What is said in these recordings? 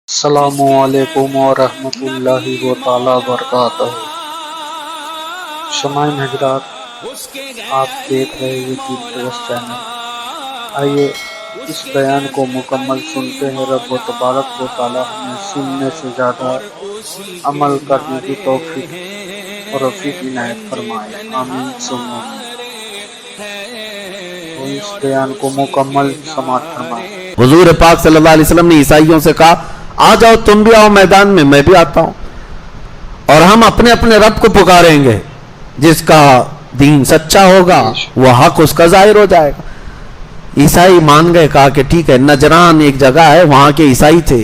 السلام علیکم ورحمۃ اللہ تعالی وبرکاتہ۔ سامعین حضرات، آپ دیکھ رہے ہیں یوٹیوب ٹرسٹ چینل۔ آئیے اس بیان کو مکمل سنتے ہیں۔ رب تبارک و تعالی ہمیں سننے سے زیادہ عمل کرنے کی توفیق اور رفیق عنایت فرمائے، آمین ثم آمین۔ تو اس بیان کو مکمل سماعت فرمائے۔ حضور پاک صلی اللہ علیہ وسلم نے عیسائیوں سے کہا، آ جاؤ تم بھی آؤ میدان میں بھی آتا ہوں، اور ہم اپنے اپنے رب کو پکاریں گے۔ جس کا دین سچا ہوگا وہ حق اس کا ظاہر ہو جائے گا۔ عیسائی مان گئے، کہا کہ ٹھیک ہے۔ نجران ایک جگہ ہے، وہاں کے عیسائی تھے۔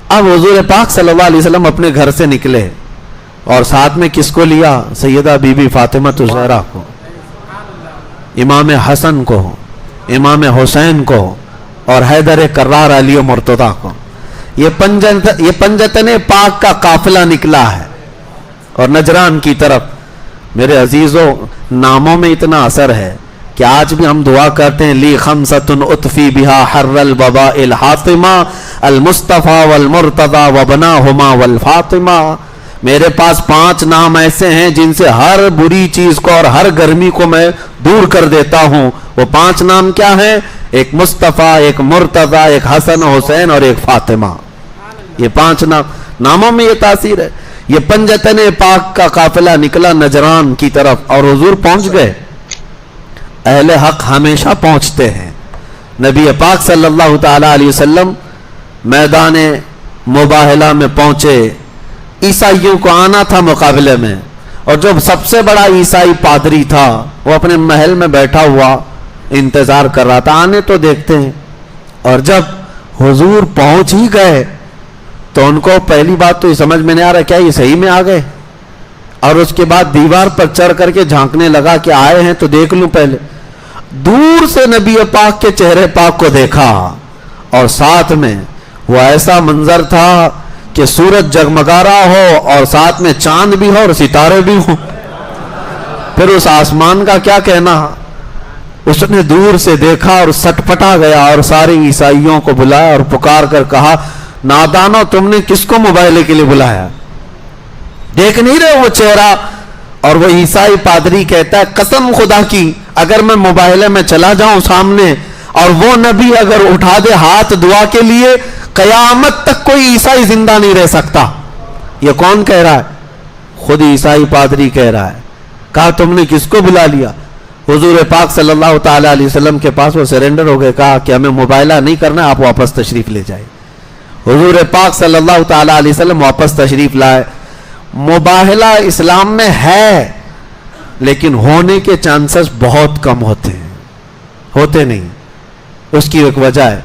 اب حضور پاک صلی اللہ علیہ وسلم اپنے گھر سے نکلے اور ساتھ میں کس کو لیا؟ سیدہ بی بی فاطمہ الزہرا کو، امام حسن کو، امام حسین کو، اور حیدر کرار علی مرتضیٰ کو۔ یہ پنجتن پاک کا قافلہ نکلا ہے اور نجران کی طرف۔ میرے عزیزوں، ناموں میں اتنا اثر ہے کہ آج بھی ہم دعا کرتے ہیں، لی خمسۃ اطفی بہا حر الوباء الحاطمہ المصطفیٰ والمرتضیٰ وبناہما والفاطمہ۔ میرے پاس 5 نام ایسے ہیں جن سے ہر بری چیز کو اور ہر گرمی کو میں دور کر دیتا ہوں۔ وہ 5 نام کیا ہیں؟ ایک مصطفیٰ، ایک مرتضیٰ، ایک حسن حسین اور ایک فاطمہ۔ یہ 5 ناموں میں یہ تاثیر ہے۔ یہ پنجتن پاک کا قافلہ نکلا نجران کی طرف اور حضور پہنچ گئے۔ اہل حق ہمیشہ پہنچتے ہیں۔ نبی پاک صلی اللہ تعالی علیہ وسلم میدان مباہلہ میں پہنچے۔ عیسائیوں کو آنا تھا مقابلے میں، اور جو سب سے بڑا عیسائی پادری تھا وہ اپنے محل میں بیٹھا ہوا انتظار کر رہا تھا، آنے تو دیکھتے ہیں۔ اور جب حضور پہنچ ہی گئے تو ان کو پہلی بات تو یہ سمجھ میں نہیں آ رہا کیا یہ صحیح میں آ گئے، اور اس کے بعد دیوار پر چڑھ کر کے جھانکنے لگا کہ آئے ہیں تو دیکھ لوں پہلے۔ دور سے نبی پاک کے چہرے پاک کو دیکھا، اور ساتھ میں وہ ایسا منظر تھا کہ سورج جگمگا رہا ہو اور ساتھ میں چاند بھی ہو اور ستارے بھی ہوں۔ پھر اس آسمان کا کیا کہنا، اس نے دور سے دیکھا اور سٹپٹا گیا، اور سارے عیسائیوں کو بلایا اور پکار کر کہا، نادانو تم نے کس کو مباہلے کے لیے بلایا؟ دیکھ نہیں رہے وہ چہرہ؟ اور وہ عیسائی پادری کہتا ہے، قسم خدا کی اگر میں مباہلے میں چلا جاؤں سامنے اور وہ نبی اگر اٹھا دے ہاتھ دعا کے لیے، قیامت تک کوئی عیسائی زندہ نہیں رہ سکتا۔ یہ کون کہہ رہا ہے؟ خود عیسائی پادری کہہ رہا ہے۔ کہا تم نے کس کو بلا لیا؟ حضور پاک صلی اللہ تعالی علیہ وسلم کے پاس وہ سرنڈر ہو گئے، کہا کہ ہمیں مباہلہ نہیں کرنا، آپ واپس تشریف لے جائیں۔ حضور پاک صلی اللہ تعالی علیہ وسلم واپس تشریف لائے۔ مباہلہ اسلام میں ہے، لیکن ہونے کے چانسز بہت کم ہوتے ہیں، ہوتے نہیں۔ اس کی ایک وجہ ہے،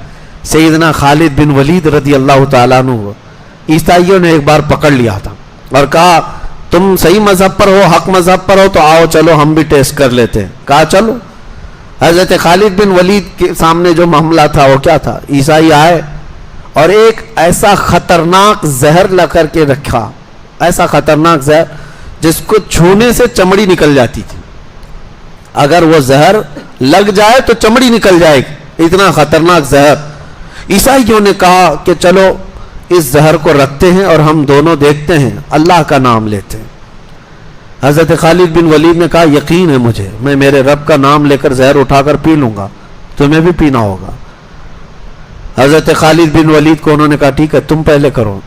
سیدنا خالد بن ولید رضی اللہ تعالیٰ عنہ عیسائیوں نے ایک بار پکڑ لیا تھا اور کہا تم صحیح مذہب پر ہو، حق مذہب پر ہو، تو آؤ چلو ہم بھی ٹیسٹ کر لیتے ہیں۔ کہا چلو۔ حضرت خالد بن ولید کے سامنے جو معاملہ تھا وہ کیا تھا؟ عیسائی آئے اور ایک ایسا خطرناک زہر لا کر کے رکھا، ایسا خطرناک زہر جس کو چھونے سے چمڑی نکل جاتی تھی۔ اگر وہ زہر لگ جائے تو چمڑی نکل جائے گی، اتنا خطرناک زہر۔ عیسائیوں نے کہا کہ چلو اس زہر کو رکھتے ہیں اور ہم دونوں دیکھتے ہیں، اللہ کا نام لیتے ہیں۔ حضرت خالد بن ولید نے کہا یقین ہے مجھے، میں میرے رب کا نام لے کر زہر اٹھا کر پی لوں گا، تمہیں بھی پینا ہوگا۔ حضرت خالد بن ولید کو انہوں نے کہا ٹھیک ہے تم پہلے کرو۔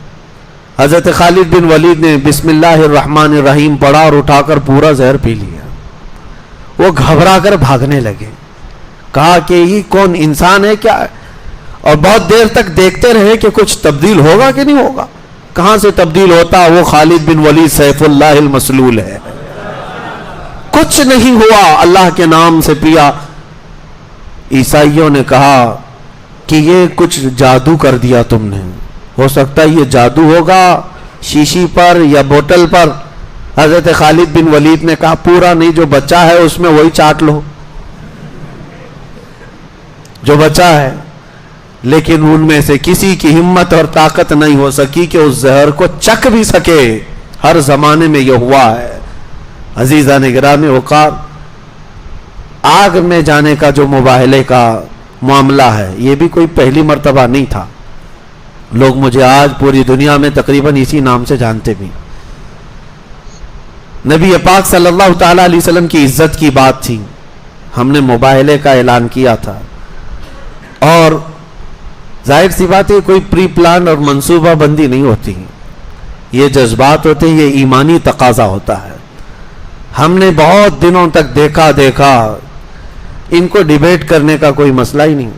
حضرت خالد بن ولید نے بسم اللہ الرحمن الرحیم پڑھا اور اٹھا کر پورا زہر پی لیا۔ وہ گھبرا کر بھاگنے لگے، کہا کہ یہ کون انسان ہے کیا؟ اور بہت دیر تک دیکھتے رہے کہ کچھ تبدیل ہوگا کہ نہیں ہوگا۔ کہاں سے تبدیل ہوتا؟ وہ خالد بن ولید سیف اللہ المسلول ہے۔ کچھ نہیں ہوا، اللہ کے نام سے پیا۔ عیسائیوں نے کہا کہ یہ کچھ جادو کر دیا تم نے، ہو سکتا ہے یہ جادو ہوگا شیشی پر یا بوتل پر۔ حضرت خالد بن ولید نے کہا پورا نہیں، جو بچا ہے اس میں وہی چاٹ لو، جو بچا ہے۔ لیکن ان میں سے کسی کی ہمت اور طاقت نہیں ہو سکی کہ اس زہر کو چکھ بھی سکے۔ ہر زمانے میں یہ ہوا ہے۔ عزیزان گرامی وقار، آگ میں جانے کا جو مباہلے کا معاملہ ہے یہ بھی کوئی پہلی مرتبہ نہیں تھا۔ لوگ مجھے آج پوری دنیا میں تقریباً اسی نام سے جانتے بھی. نبی پاک صلی اللہ تعالیٰ علیہ وسلم کی عزت کی بات تھی, ہم نے مباہلے کا اعلان کیا تھا, اور ظاہر سی بات ہے کوئی پری پلان اور منصوبہ بندی نہیں ہوتی, یہ جذبات ہوتے ہیں, یہ ایمانی تقاضا ہوتا ہے. ہم نے بہت دنوں تک دیکھا ان کو ڈیبیٹ کرنے کا کوئی مسئلہ ہی نہیں,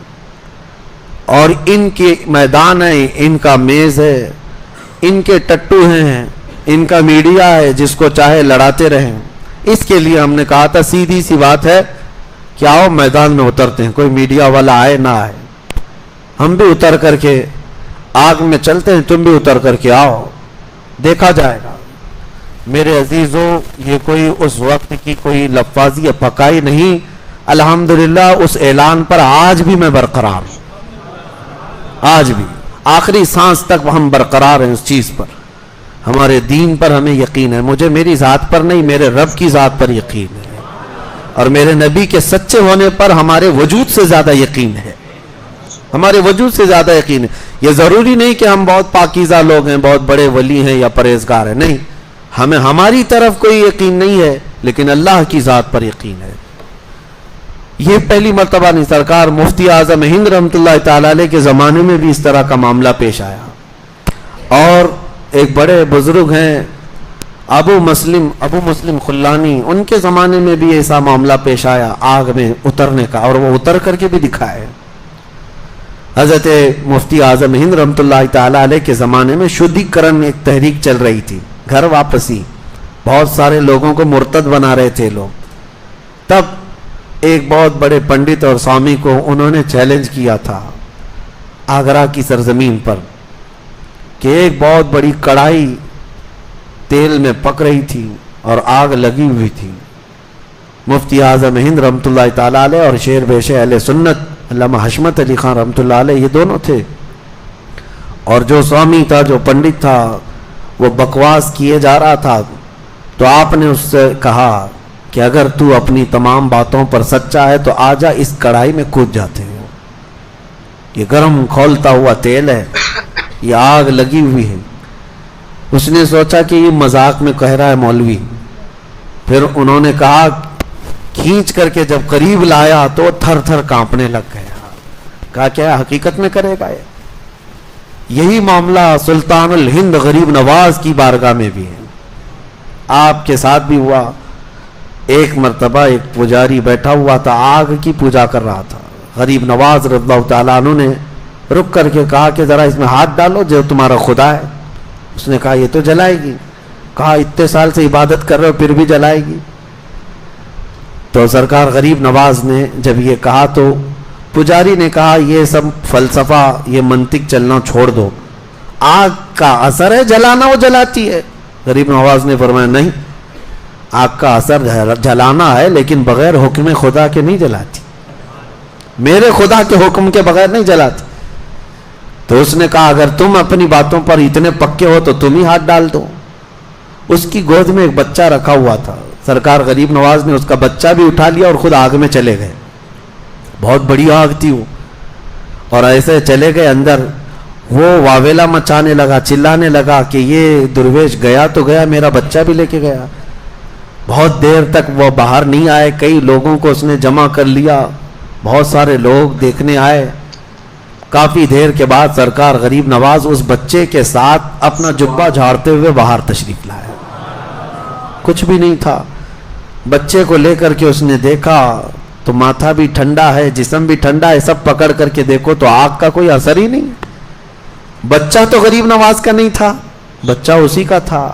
اور ان کے میدان ہے, ان کا میز ہے, ان کے ٹٹو ہیں, ان کا میڈیا ہے, جس کو چاہے لڑاتے رہیں. اس کے لیے ہم نے کہا تھا سیدھی سی بات ہے کہ آؤ میدان میں اترتے ہیں, کوئی میڈیا والا آئے نہ آئے, ہم بھی اتر کر کے آگ میں چلتے ہیں, تم بھی اتر کر کے آؤ, دیکھا جائے گا. میرے عزیزوں, یہ کوئی اس وقت کی کوئی لفاظی یا پکائی نہیں, الحمدللہ اس اعلان پر آج بھی میں برقرار ہوں, آج بھی آخری سانس تک ہم برقرار ہیں اس چیز پر. ہمارے دین پر ہمیں یقین ہے, مجھے میری ذات پر نہیں, میرے رب کی ذات پر یقین ہے, اور میرے نبی کے سچے ہونے پر ہمارے وجود سے زیادہ یقین ہے, ہمارے وجود سے زیادہ یقین ہے. یہ ضروری نہیں کہ ہم بہت پاکیزہ لوگ ہیں, بہت بڑے ولی ہیں یا پرہیزگار ہیں, نہیں, ہمیں ہماری طرف کوئی یقین نہیں ہے, لیکن اللہ کی ذات پر یقین ہے. یہ پہلی مرتبہ نہیں, سرکار مفتی اعظم ہند رحمۃ اللہ تعالی علیہ کے زمانے میں بھی اس طرح کا معاملہ پیش آیا, اور ایک بڑے بزرگ ہیں ابو مسلم خلانی, ان کے زمانے میں بھی ایسا معاملہ پیش آیا آگ میں اترنے کا, اور وہ اتر کر کے بھی دکھائے. حضرت مفتی اعظم ہند رحمۃ اللہ تعالی علیہ کے زمانے میں شدھی کرن ایک تحریک چل رہی تھی, گھر واپسی, بہت سارے لوگوں کو مرتد بنا رہے تھے لوگ. تب ایک بہت بڑے پنڈت اور سوامی کو انہوں نے چیلنج کیا تھا آگرہ کی سرزمین پر, کہ ایک بہت بڑی کڑھائی تیل میں پک رہی تھی اور آگ لگی ہوئی تھی. مفتی اعظم ہند رحمۃ اللہ تعالیٰ علیہ اور شیر بیش اہل سنت علامہ حشمت علی خان رحمۃ اللہ علیہ, یہ دونوں تھے, اور جو سوامی تھا, جو پنڈت تھا, وہ بکواس کیے جا رہا تھا. تو آپ نے اس سے کہا کہ اگر تو اپنی تمام باتوں پر سچا ہے تو آ جا, اس کڑھائی میں کود جاتے ہیں. یہ گرم کھولتا ہوا تیل ہے, یہ آگ لگی ہوئی ہے. اس نے سوچا کہ یہ مذاق میں کہہ رہا ہے مولوی. پھر انہوں نے کہا, کھینچ کر کے جب قریب لایا تو تھر تھر کانپنے لگ گیا. کہا کیا حقیقت میں کرے گا؟ یہی معاملہ سلطان الہند غریب نواز کی بارگاہ میں بھی ہے, آپ کے ساتھ بھی ہوا. ایک مرتبہ ایک پجاری بیٹھا ہوا تھا, آگ کی پوجا کر رہا تھا. غریب نواز رضی اللہ تعالیٰ عنہ نے رک کر کے کہا کہ ذرا اس میں ہاتھ ڈالو جو تمہارا خدا ہے. اس نے کہا یہ تو جلائے گی. کہا اتنے سال سے عبادت کر رہے ہو پھر بھی جلائے گی. تو سرکار غریب نواز نے جب یہ کہا تو پجاری نے کہا یہ سب فلسفہ, یہ منطق چلنا چھوڑ دو, آگ کا اثر ہے جلانا, وہ جلاتی ہے. غریب نواز نے فرمایا نہیں, آگ کا اثر جلانا ہے لیکن بغیر حکم خدا کے نہیں جلاتی, میرے خدا کے حکم کے بغیر نہیں جلاتی. تو اس نے کہا اگر تم اپنی باتوں پر اتنے پکے ہو تو تم ہی ہاتھ ڈال دو. اس کی گود میں ایک بچہ رکھا ہوا تھا, سرکار غریب نواز نے اس کا بچہ بھی اٹھا لیا اور خود آگ میں چلے گئے. بہت بڑی آگ تھی وہ, اور ایسے چلے گئے اندر. وہ واویلا مچانے لگا, چلانے لگا کہ یہ درویش گیا تو گیا, میرا بچہ بھی لے کے گیا. بہت دیر تک وہ باہر نہیں آئے. کئی لوگوں کو اس نے جمع کر لیا, بہت سارے لوگ دیکھنے آئے. کافی دیر کے بعد سرکار غریب نواز اس بچے کے ساتھ اپنا جبہ جھاڑتے ہوئے باہر تشریف لائے. کچھ بھی نہیں تھا. بچے کو لے کر کے اس نے دیکھا تو ماتھا بھی ٹھنڈا ہے, جسم بھی ٹھنڈا ہے, سب پکڑ کر کے دیکھو تو آگ کا کوئی اثر ہی نہیں. بچہ تو غریب نواز کا نہیں تھا, بچہ اسی کا تھا.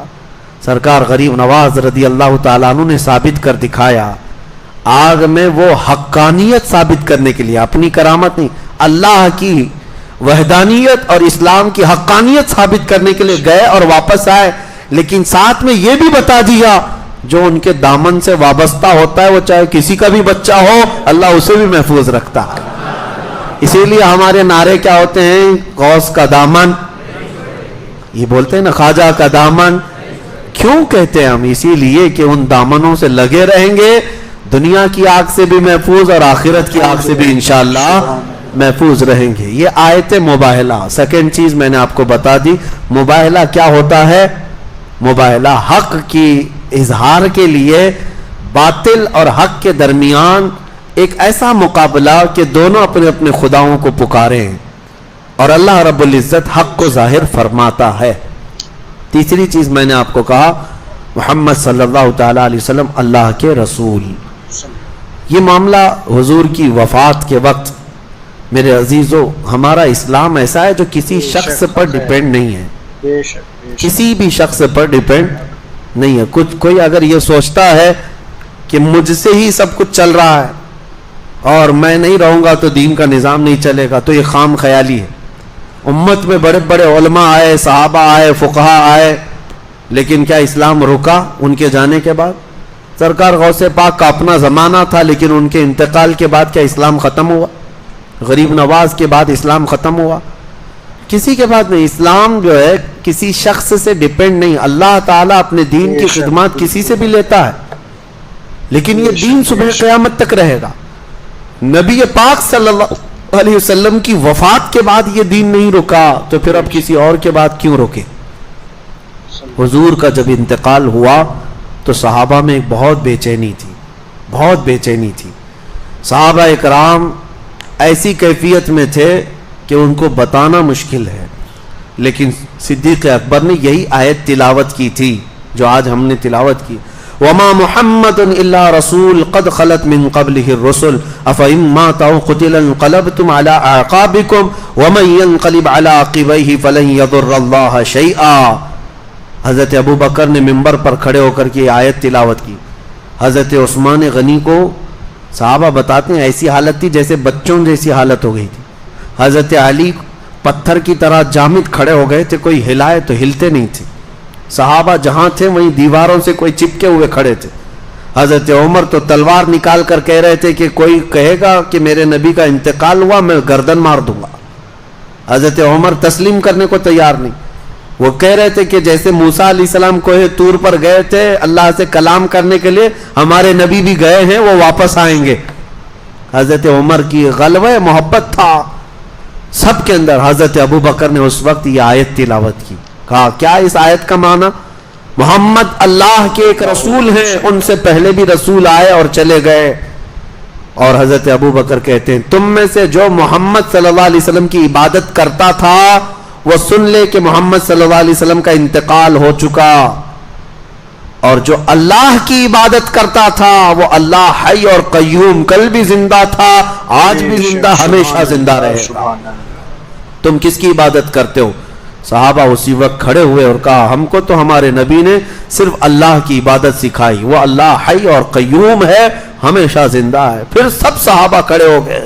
سرکار غریب نواز رضی اللہ تعالیٰ عنہ نے ثابت کر دکھایا. آگ میں وہ حقانیت ثابت کرنے کے لیے, اپنی کرامت نہیں, اللہ کی وحدانیت اور اسلام کی حقانیت ثابت کرنے کے لیے گئے اور واپس آئے. لیکن ساتھ میں یہ بھی بتا دیا جو ان کے دامن سے وابستہ ہوتا ہے, وہ چاہے کسی کا بھی بچہ ہو, اللہ اسے بھی محفوظ رکھتا ہے. اسی لیے ہمارے نعرے کیا ہوتے ہیں, غوث کا دامن, یہ بولتے ہیں نا خواجہ کا دامن. کیوں کہتے ہیں ہم؟ اسی لیے کہ ان دامنوں سے لگے رہیں گے, دنیا کی آگ سے بھی محفوظ اور آخرت کی آگ سے بھی انشاءاللہ محفوظ رہیں گے. یہ آیت مباہلہ. سیکنڈ چیز میں نے آپ کو بتا دی. مباہلہ کیا ہوتا ہے؟ مباہلہ حق کی اظہار کے لیے باطل اور حق کے درمیان ایک ایسا مقابلہ کہ دونوں اپنے اپنے خداؤں کو پکاریں اور اللہ رب العزت حق کو ظاہر فرماتا ہے. تیسری چیز میں نے آپ کو کہا محمد صلی اللہ تعالی علیہ وسلم اللہ کے رسول. یہ معاملہ حضور کی وفات کے وقت میرے عزیزو ہمارا اسلام ایسا ہے جو کسی شخص پر ڈیپینڈ نہیں ہے. کسی بھی شخص پر ڈیپینڈ نہیں ہے. کوئی اگر یہ سوچتا ہے کہ مجھ سے ہی سب کچھ چل رہا ہے اور میں نہیں رہوں گا تو دین کا نظام نہیں چلے گا تو یہ خام خیالی ہے. امت میں بڑے بڑے علماء آئے, صحابہ آئے, فقہا آئے, لیکن کیا اسلام رکا ان کے جانے کے بعد؟ سرکار غوث پاک کا اپنا زمانہ تھا لیکن ان کے انتقال کے بعد کیا اسلام ختم ہوا؟ غریب نواز کے بعد اسلام ختم ہوا؟ کسی کے بعد نہیں. اسلام جو ہے کسی شخص سے ڈیپینڈ نہیں. اللہ تعالیٰ اپنے دین کی خدمات کسی سے بھی لیتا ہے لیکن یہ دین صبح قیامت تک رہے گا. نبی پاک صلی اللہ علیہ وسلم کی وفات کے بعد یہ دین نہیں رکا تو پھر اب کسی اور کے بعد کیوں روکے؟ حضور کا جب انتقال ہوا تو صحابہ میں ایک بہت بے چینی تھی, بہت بے چینی تھی. صحابہ اکرام ایسی کیفیت میں تھے کہ ان کو بتانا مشکل ہے, لیکن صدیق اکبر نے یہی آیت تلاوت کی تھی جو آج ہم نے تلاوت کی. وما محمد الا رسول قد خلت من قبله الرسل افإن مات أو قتل انقلبتم على اعقابكم ومن ينقلب على عقبيه فلن يضر الله شيئا. حضرت ابو بکر نے منبر پر کھڑے ہو کر کے آیت تلاوت کی. حضرت عثمان غنی کو صحابہ بتاتے ہیں ایسی حالت تھی جیسے بچوں جیسی حالت ہو گئی تھی. حضرت علی پتھر کی طرح جامد کھڑے ہو گئے تھے, کوئی ہلائے تو ہلتے نہیں تھے. صحابہ جہاں تھے وہیں دیواروں سے کوئی چپکے ہوئے کھڑے تھے. حضرت عمر تو تلوار نکال کر کہہ رہے تھے کہ کوئی کہے گا کہ میرے نبی کا انتقال ہوا میں گردن مار دوں گا. حضرت عمر تسلیم کرنے کو تیار نہیں. وہ کہہ رہے تھے کہ جیسے موسیٰ علیہ السلام کوہ طور پر گئے تھے اللہ سے کلام کرنے کے لیے, ہمارے نبی بھی گئے ہیں, وہ واپس آئیں گے. حضرت عمر کی غلبہ محبت تھا سب کے اندر. حضرت ابو بکر نے اس وقت یہ آیت تلاوت کی. کہا کیا اس آیت کا معنی؟ محمد اللہ کے ایک رسول ہیں, ان سے پہلے بھی رسول آئے اور چلے گئے. اور حضرت ابو بکر کہتے ہیں تم میں سے جو محمد صلی اللہ علیہ وسلم کی عبادت کرتا تھا وہ سن لے کہ محمد صلی اللہ علیہ وسلم کا انتقال ہو چکا, اور جو اللہ کی عبادت کرتا تھا وہ اللہ حی اور قیوم, کل بھی زندہ تھا, آج بھی زندہ, ہمیشہ زندہ رہے گا. تم کس کی عبادت کرتے ہو؟ صحابہ اسی وقت کھڑے ہوئے اور کہا ہم کو تو ہمارے نبی نے صرف اللہ کی عبادت سکھائی, وہ اللہ حی اور قیوم ہے, ہمیشہ زندہ ہے. پھر سب صحابہ کھڑے ہو گئے.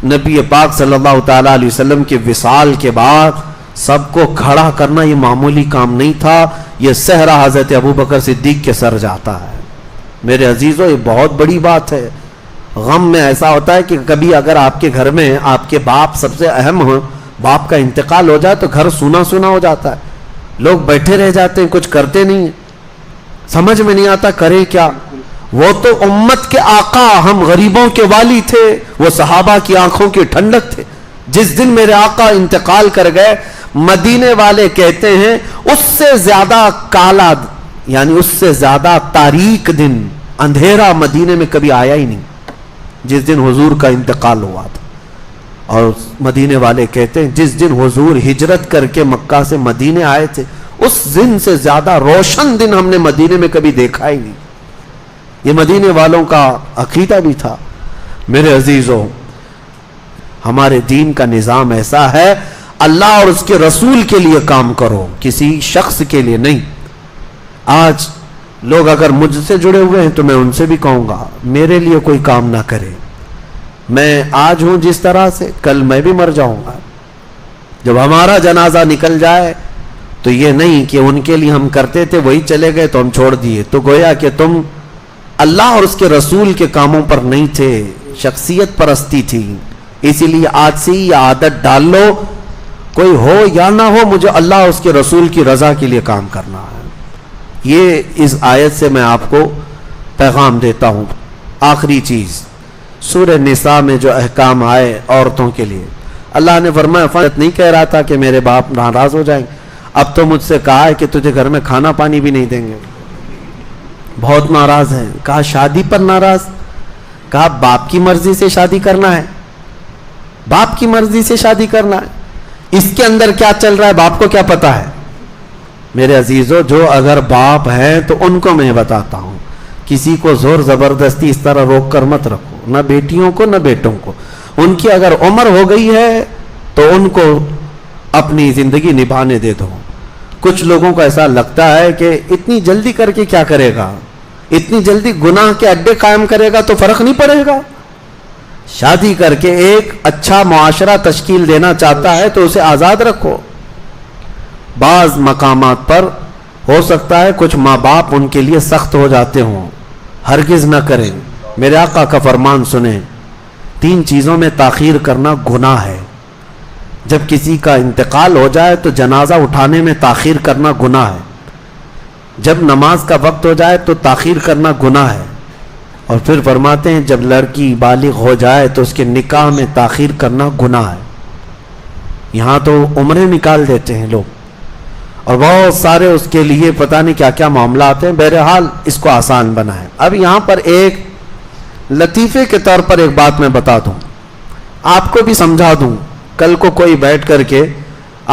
نبی پاک صلی اللہ تعالی علیہ وسلم کے وصال کے بعد سب کو کھڑا کرنا یہ معمولی کام نہیں تھا. یہ صحرا حضرت ابو بکر صدیق کے سر جاتا ہے. میرے عزیزو یہ بہت بڑی بات ہے. غم میں ایسا ہوتا ہے کہ کبھی اگر آپ کے گھر میں آپ کے باپ سب سے اہم ہو, باپ کا انتقال ہو جائے تو گھر سونا سونا ہو جاتا ہے. لوگ بیٹھے رہ جاتے ہیں, کچھ کرتے نہیں ہیں, سمجھ میں نہیں آتا کرے کیا. وہ تو امت کے آقا, ہم غریبوں کے والی تھے, وہ صحابہ کی آنکھوں کی ٹھنڈک تھے. جس دن میرے آقا انتقال کر گئے مدینے والے کہتے ہیں اس سے زیادہ کالا یعنی اس سے زیادہ تاریک دن, اندھیرا مدینے میں کبھی آیا ہی نہیں جس دن حضور کا انتقال ہوا تھا. اور مدینے والے کہتے ہیں جس دن حضور ہجرت کر کے مکہ سے مدینے آئے تھے اس دن سے زیادہ روشن دن ہم نے مدینے میں کبھی دیکھا ہی نہیں. یہ مدینے والوں کا عقیدہ بھی تھا. میرے عزیزوں ہمارے دین کا نظام ایسا ہے, اللہ اور اس کے رسول کے لیے کام کرو, کسی شخص کے لیے نہیں. آج لوگ اگر مجھ سے جڑے ہوئے ہیں تو میں ان سے بھی کہوں گا میرے لیے کوئی کام نہ کرے. میں آج ہوں جس طرح سے, کل میں بھی مر جاؤں گا. جب ہمارا جنازہ نکل جائے تو یہ نہیں کہ ان کے لیے ہم کرتے تھے وہی چلے گئے تو ہم چھوڑ دیے, تو گویا کہ تم اللہ اور اس کے رسول کے کاموں پر نہیں تھے, شخصیت پرستی تھی. اسی لیے آج سے یہ عادت ڈال لو, کوئی ہو یا نہ ہو مجھے اللہ اور اس کے رسول کی رضا کے لیے کام کرنا ہے. یہ اس آیت سے میں آپ کو پیغام دیتا ہوں. آخری چیز سورہ نساء میں جو احکام آئے عورتوں کے لیے، اللہ نے فرمایا فرض نہیں کہہ رہا تھا کہ میرے باپ ناراض ہو جائیں گے، اب تو مجھ سے کہا ہے کہ تجھے گھر میں کھانا پانی بھی نہیں دیں گے، بہت ناراض ہیں۔ کہا شادی پر ناراض، کہا باپ کی مرضی سے شادی کرنا ہے، باپ کی مرضی سے شادی کرنا ہے، اس کے اندر کیا چل رہا ہے باپ کو کیا پتا ہے؟ میرے عزیزو، جو اگر باپ ہیں تو ان کو میں بتاتا ہوں، کسی کو زور زبردستی اس طرح روک کر مت رکھو، نہ بیٹیوں کو نہ بیٹوں کو۔ ان کی اگر عمر ہو گئی ہے تو ان کو اپنی زندگی نبھانے دے دو۔ کچھ لوگوں کو ایسا لگتا ہے کہ اتنی جلدی کر کے کیا کرے گا، اتنی جلدی گناہ کے اڈے قائم کرے گا تو فرق نہیں پڑے گا۔ شادی کر کے ایک اچھا معاشرہ تشکیل دینا چاہتا ہے تو اسے آزاد رکھو۔ بعض مقامات پر ہو سکتا ہے کچھ ماں باپ ان کے لیے سخت ہو جاتے ہوں، ہرگز نہ کریں۔ میرے آقا کا فرمان سنیں، 3 چیزوں میں تاخیر کرنا گناہ ہے۔ جب کسی کا انتقال ہو جائے تو جنازہ اٹھانے میں تاخیر کرنا گناہ ہے، جب نماز کا وقت ہو جائے تو تاخیر کرنا گناہ ہے، اور پھر فرماتے ہیں جب لڑکی بالغ ہو جائے تو اس کے نکاح میں تاخیر کرنا گناہ ہے۔ یہاں تو عمریں نکال دیتے ہیں لوگ، اور بہت سارے اس کے لیے پتہ نہیں کیا کیا معاملات ہیں۔ بہرحال اس کو آسان بنائیں۔ اب یہاں پر ایک لطیفے کے طور پر ایک بات میں بتا دوں، آپ کو بھی سمجھا دوں، کل کو کوئی بیٹھ کر کے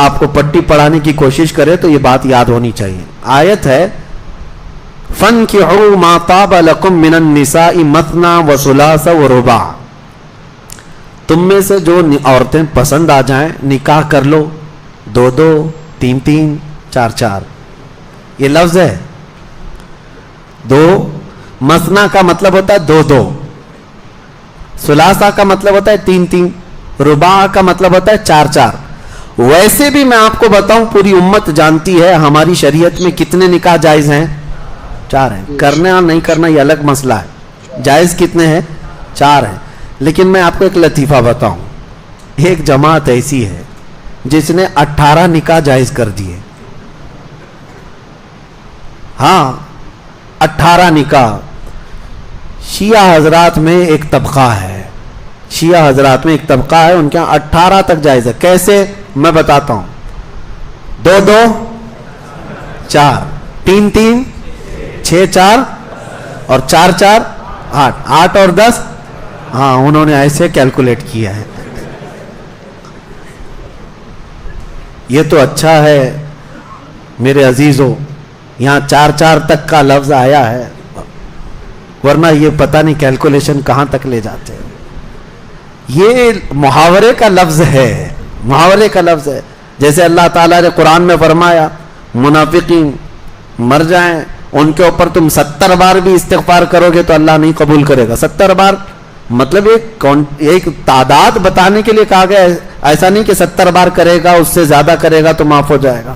آپ کو پٹی پڑھانے کی کوشش کرے تو یہ بات یاد ہونی چاہیے۔ آیت ہے فَانْكِحُوا مَا طَابَ لَكُم مِّنَ النِّسَاءِ مَثْنَىٰ وَثُلَاثَ وَرُبَاعَ، تم میں سے جو عورتیں پسند آ جائیں نکاح کر لو، 2-2 3-3 4-4، یہ لفظ ہے۔ 2 مثنا کا مطلب ہوتا ہے 2-2، ثلاثہ کا مطلب ہوتا ہے 3-3، رباع کا مطلب ہوتا ہے 4-4۔ ویسے بھی میں آپ کو بتاؤں، پوری امت جانتی ہے ہماری شریعت میں کتنے نکاح جائز ہیں؟ 4 ہیں۔ کرنا نہیں کرنا یہ الگ مسئلہ ہے، جائز کتنے ہیں؟ 4 ہیں۔ لیکن میں آپ کو ایک لطیفہ بتاؤں، ایک جماعت ایسی ہے جس نے 18 نکاح جائز کر دیے۔ ہاں 18 نکاح۔ شیعہ حضرات میں ایک طبقہ ہے، شیعہ حضرات میں ایک طبقہ ہے، ان کے یہاں 18 تک جائز ہے۔ کیسے؟ میں بتاتا ہوں۔ 2-2 4، 3-3 6-4 اور 4-4 8، 8 اور 10، ہاں انہوں نے ایسے کیلکولیٹ کیا ہے۔ یہ تو اچھا ہے میرے عزیزوں، یہاں 4-4 تک کا لفظ آیا ہے، ورنہ یہ پتہ نہیں کیلکولیشن کہاں تک لے جاتے ہیں۔ یہ محاورے کا لفظ ہے، محاورے کا لفظ ہے۔ جیسے اللہ تعالیٰ نے قرآن میں فرمایا منافقین مر جائیں، ان کے اوپر تم 70 بار بھی استغفار کرو گے تو اللہ نہیں قبول کرے گا۔ 70 بار مطلب ایک تعداد بتانے کے لیے کہا گیا، ایسا نہیں کہ 70 بار کرے گا اس سے زیادہ کرے گا تو معاف ہو جائے گا۔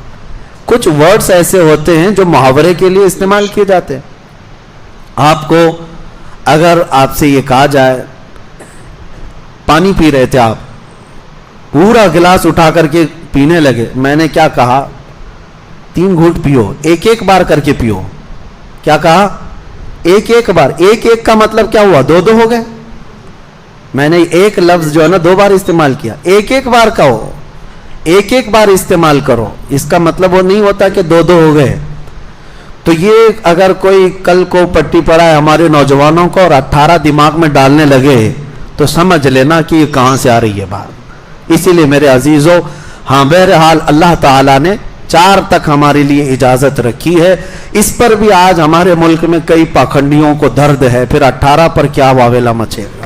کچھ ورڈز ایسے ہوتے ہیں جو محاورے کے لیے استعمال کیے جاتے ہیں۔ آپ کو اگر آپ سے یہ کہا جائے پانی پی رہے تھے، آپ پورا گلاس اٹھا کر کے پینے لگے، میں نے کیا کہا؟ 3 گھونٹ پیو، ایک ایک بار کر کے پیو۔ کیا کہا؟ ایک ایک بار۔ ایک ایک کا مطلب کیا ہوا؟ 2-2 ہو گئے۔ میں نے ایک لفظ جو ہے نا 2 بار استعمال کیا۔ ایک ایک بار کہو، ایک ایک بار استعمال کرو، اس کا مطلب وہ نہیں ہوتا کہ 2-2 ہو گئے۔ تو یہ اگر کوئی کل کو پٹی پڑا ہے ہمارے نوجوانوں کو اور 18 دماغ میں ڈالنے لگے تو سمجھ لینا کہ یہ کہاں سے آ رہی ہے بات۔ اسی لیے میرے عزیزو، ہاں بہرحال اللہ تعالیٰ نے 4 تک ہمارے لیے اجازت رکھی ہے۔ اس پر بھی آج ہمارے ملک میں کئی پاکھنڈیوں کو درد ہے، پھر 18 پر کیا واویلا مچے گا۔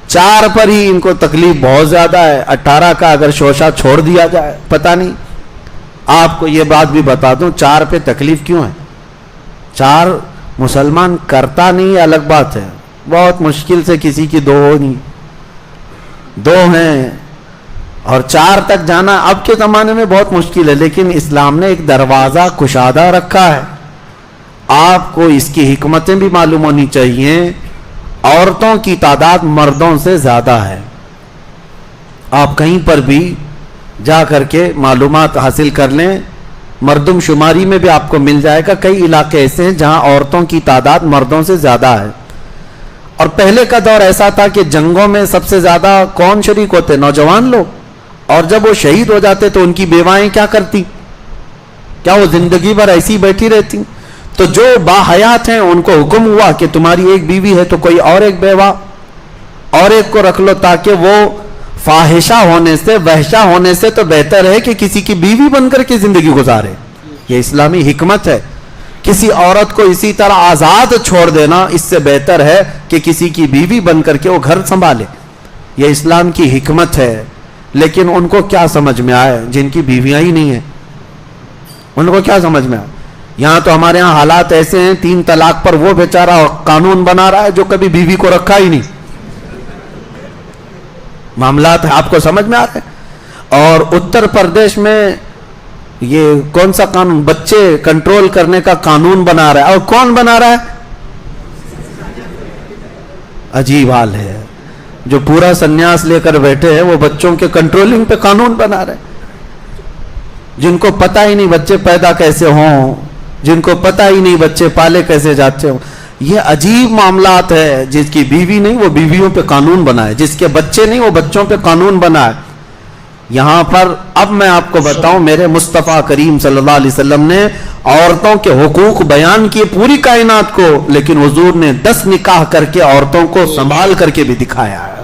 4 پر ہی ان کو تکلیف بہت زیادہ ہے، 18 کا اگر شوشہ چھوڑ دیا جائے پتہ نہیں۔ آپ کو یہ بات بھی بتا دوں 4 پہ تکلیف کیوں ہے۔ 4 مسلمان کرتا نہیں ہے الگ بات ہے، بہت مشکل سے کسی کی 2 ہو نہیں، 2 ہیں، اور 4 تک جانا اب کے زمانے میں بہت مشکل ہے، لیکن اسلام نے ایک دروازہ کشادہ رکھا ہے۔ آپ کو اس کی حکمتیں بھی معلوم ہونی چاہیے۔ عورتوں کی تعداد مردوں سے زیادہ ہے، آپ کہیں پر بھی جا کر کے معلومات حاصل کر لیں، مردم شماری میں بھی آپ کو مل جائے گا۔ کئی علاقے ایسے ہیں جہاں عورتوں کی تعداد مردوں سے زیادہ ہے۔ اور پہلے کا دور ایسا تھا کہ جنگوں میں سب سے زیادہ کون شریک ہوتے؟ نوجوان لوگ. اور جب وہ شہید ہو جاتے تو ان کی بیوائیں کیا کرتی؟ کیا وہ زندگی بھر ایسی بیٹھی رہتی؟ تو جو باحیات ہیں ان کو حکم ہوا کہ تمہاری ایک بیوی ہے تو کوئی اور ایک بیوہ اور ایک کو رکھ لو، تاکہ وہ فاحشہ ہونے سے، وحشہ ہونے سے تو بہتر ہے کہ کسی کی بیوی بن کر کے زندگی گزارے. یہ اسلامی حکمت ہے. کسی عورت کو اسی طرح آزاد چھوڑ دینا اس سے بہتر ہے کہ کسی کی بیوی بن کر کے وہ گھر سنبھالے. یہ اسلام کی حکمت ہے. لیکن ان کو کیا سمجھ میں آئے جن کی بیویاں ہی نہیں ہیں؟ ان کو کیا سمجھ میں آئے؟ یہاں تو ہمارے ہاں حالات ایسے ہیں، 3 طلاق پر وہ بیچارہ قانون بنا رہا ہے جو کبھی بیوی کو رکھا ہی نہیں. معاملات آپ کو سمجھ میں آ رہے ہیں. اور اتر پردیش میں یہ کون سا قانون؟ بچے کنٹرول کرنے کا قانون بنا رہا ہے. اور کون بنا رہا ہے؟ عجیب حال ہے. جو پورا سنیاس لے کر بیٹھے ہیں وہ بچوں کے کنٹرولنگ پہ قانون بنا رہے ہیں، جن کو پتہ ہی نہیں بچے پیدا کیسے ہوں، جن کو پتہ ہی نہیں بچے پالے کیسے جاتے ہوں. یہ عجیب معاملات ہے. جس کی بیوی نہیں وہ بیویوں پہ قانون بنائے، جس کے بچے نہیں وہ بچوں پہ قانون بنائے. یہاں پر اب میں آپ کو بتاؤں، میرے مصطفیٰ کریم صلی اللہ علیہ وسلم نے عورتوں کے حقوق بیان کیے پوری کائنات کو، لیکن حضور نے 10 نکاح کر کے عورتوں کو سنبھال کر کے بھی دکھایا ہے،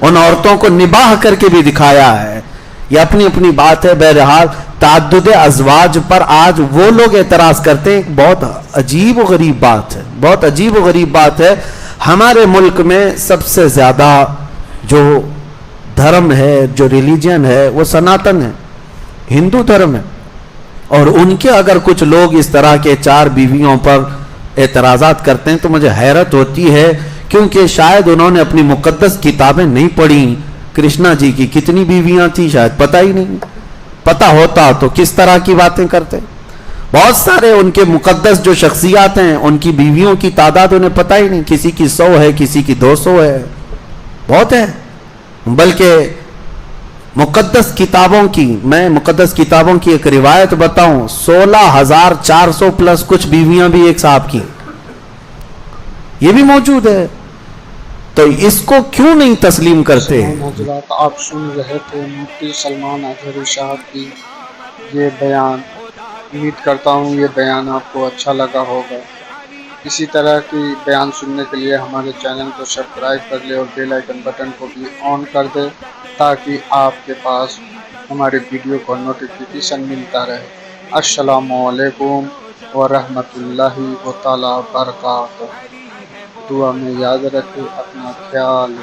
ان عورتوں کو نباہ کر کے بھی دکھایا ہے. یہ اپنی اپنی بات ہے. بہرحال تعدد ازواج پر آج وہ لوگ اعتراض کرتے ہیں. بہت عجیب و غریب بات ہے، بہت عجیب و غریب بات ہے. ہمارے ملک میں سب سے زیادہ جو دھرم ہے، جو ریلیجن ہے، وہ سناتن ہے، ہندو دھرم ہے. اور ان کے اگر کچھ لوگ اس طرح کے 4 بیویوں پر اعتراضات کرتے ہیں تو مجھے حیرت ہوتی ہے، کیونکہ شاید انہوں نے اپنی مقدس کتابیں نہیں پڑھی. کرشنا جی کی کتنی بیویاں تھیں شاید پتہ ہی نہیں. پتہ ہوتا تو کس طرح کی باتیں کرتے. بہت سارے ان کے مقدس جو شخصیات ہیں ان کی بیویوں کی تعداد انہیں پتہ ہی نہیں. کسی کی 100 ہے، کسی کی 200 ہے، بہت ہے. بلکہ مقدس کتابوں کی، میں مقدس کتابوں کی ایک روایت بتاؤں، 16,400 پلس کچھ بیویاں بھی ایک صاحب کی، یہ بھی موجود ہے. تو اس کو کیوں نہیں تسلیم کرتے؟ حضرات آپ سن رہے تھے مفتی سلمان اظہری صاحب کی یہ بیان. امید کرتا ہوں یہ بیان آپ کو اچھا لگا ہوگا. اسی طرح کی بیان سننے کے لیے ہمارے چینل کو سبسکرائب کر لے اور بیل آئیکن بٹن کو بھی آن کر دے تاکہ آپ کے پاس ہمارے ویڈیو کا نوٹیفیکیشن ملتا رہے. السلام علیکم ورحمۃ اللہ تعالی وبرکاتہ. دعا میں یاد رکھیں، اپنا خیال